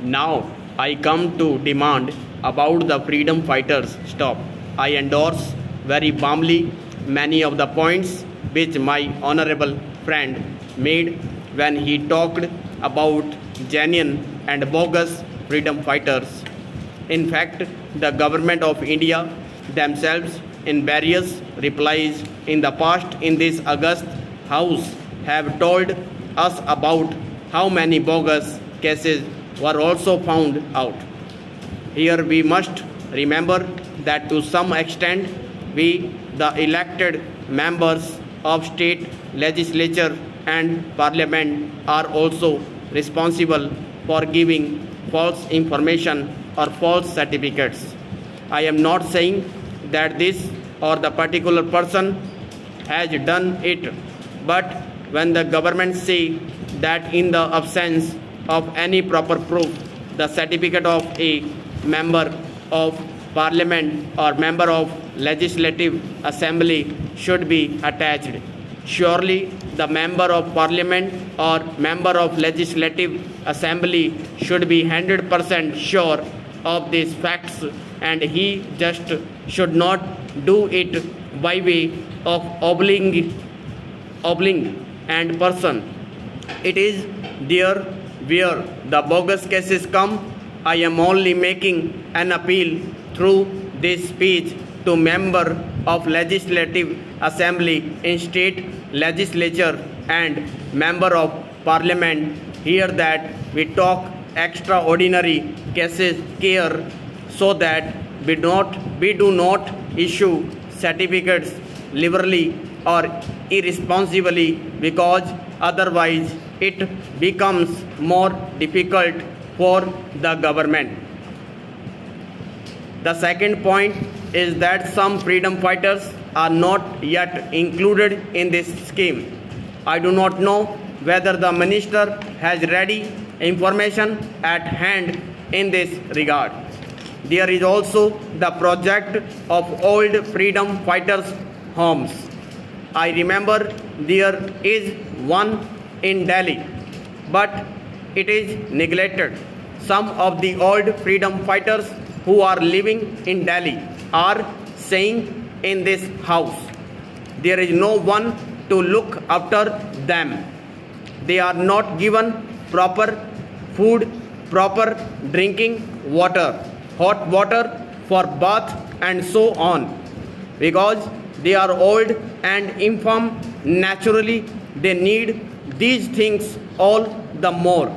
Now I come to demand about the freedom fighters stop. I endorse very warmly many of the points which my honorable friend made when he talked about genuine and bogus freedom fighters. In fact, the government of India themselves in various replies in the past in this August House have told us about how many bogus cases were also found out. Here we must remember that to some extent we, the elected members of state legislature and parliament, are also responsible for giving false information or false certificates. I am not saying that this or the particular person has done it, but when the government say that in the absence of any proper proof, the certificate of a member of parliament or member of legislative assembly should be attached. Surely the member of parliament or member of legislative assembly should be 100% sure of these facts, and he just should not do it by way of oblique and person. It is there where the bogus cases come. I am only making an appeal through this speech to member of legislative assembly in state legislature and member of parliament here that we talk extraordinary cases care so that we do not issue certificates liberally or irresponsibly, because otherwise it becomes more difficult for the government. The second point is that some freedom fighters are not yet included in this scheme. I do not know whether the minister has ready information at hand in this regard. There is also the project of old freedom fighters' homes. I remember there is one in Delhi, but it is neglected. Some of the old freedom fighters who are living in Delhi are saying in this house there is no one to look after them. They are not given proper food, proper drinking water, hot water for bath and so on. Because they are old and infirm, naturally they need these things all the more.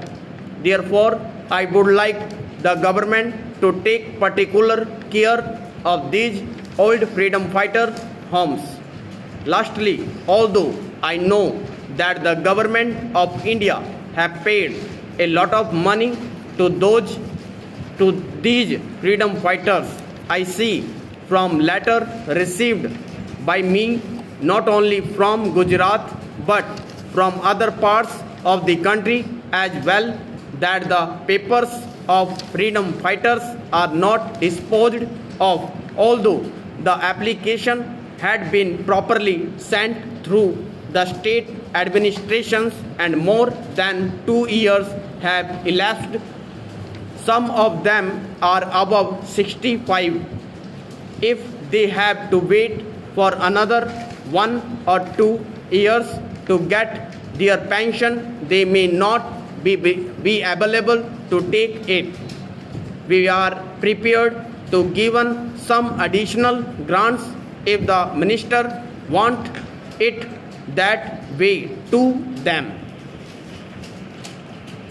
Therefore, I would like the government to take particular care of these old freedom fighter homes. Lastly, although I know that the government of India have paid a lot of money to these freedom fighters, I see from letter received by me not only from Gujarat but from other parts of the country as well, that the papers of freedom fighters are not disposed of, although the application had been properly sent through the state administrations and more than 2 years have elapsed. Some of them are above 65. If they have to wait for another 1 or 2 years to get their pension, they may not be available to take it. We are prepared to give some additional grants if the minister wants it that way to them.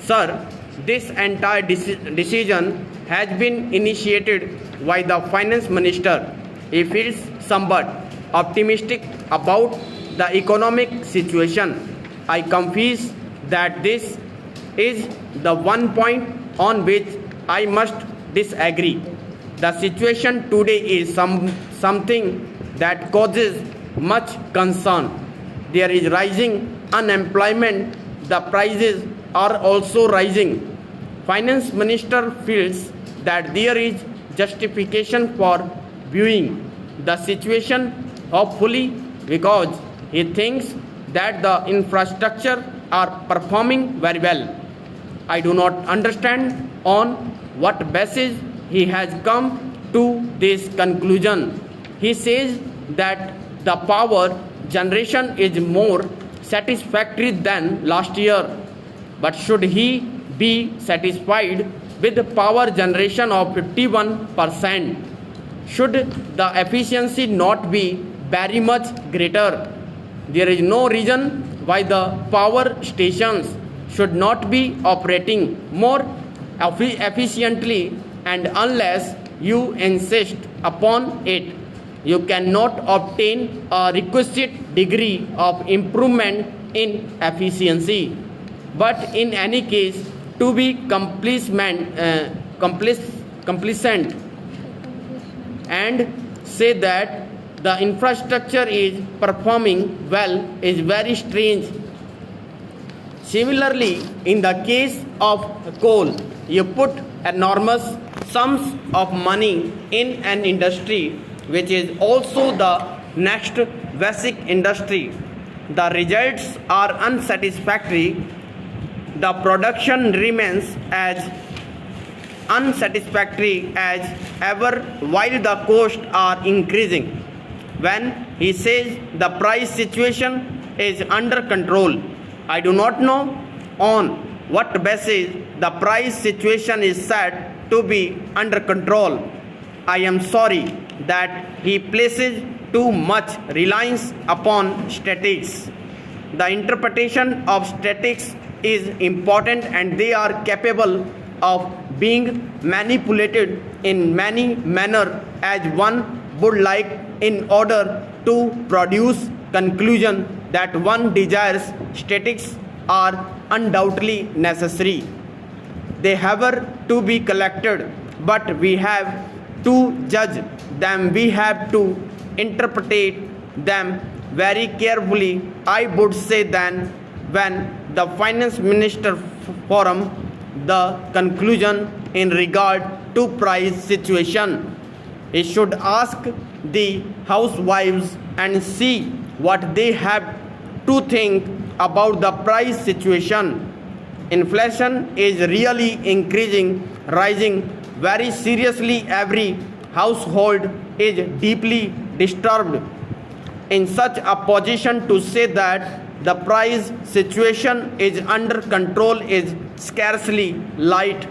Sir, this entire decision has been initiated by the finance minister. He feels somewhat optimistic about the economic situation. I confess that this is the one point on which I must disagree. The situation today is something that causes much concern. There is rising unemployment. The prices are also rising. Finance minister feels that there is justification for viewing the situation hopefully because he thinks that the infrastructure are performing very well. I do not understand On what basis he has come to this conclusion? He says that the power generation is more satisfactory than last year. But should he be satisfied with the power generation of 51%? Should the efficiency not be very much greater? There is no reason why the power stations should not be operating more efficiently, and unless you insist upon it, you cannot obtain a requisite degree of improvement in efficiency. But in any case, to be complacent and say that the infrastructure is performing well is very strange. Similarly, in the case of coal, you put enormous sums of money in an industry which is also the next basic industry. The results are unsatisfactory. The production remains as unsatisfactory as ever while the costs are increasing. When he says the price situation is under control, I do not know on what basis the price situation is said to be under control. I am sorry that he places too much reliance upon statistics. The interpretation of statistics is important, and they are capable of being manipulated in many manners as one would like in order to produce conclusion that one desires. Statistics are undoubtedly necessary. They have to be collected, but we have to judge them. We have to interpret them very carefully. I would say then when the finance minister forum the conclusion in regard to price situation, he should ask the housewives and see what they have to think about the price situation. Inflation is really rising very seriously. Every household is deeply disturbed. In such a position, to say that the price situation is under control is scarcely right.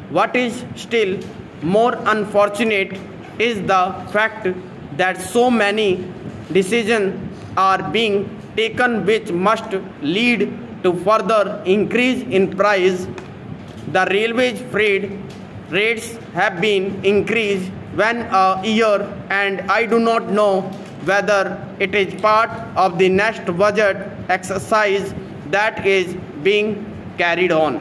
What is still more unfortunate is the fact that so many decisions are being taken which must lead to further increase in price. The railway freight rates have been increased one a year, and I do not know whether it is part of the next budget exercise that is being carried on.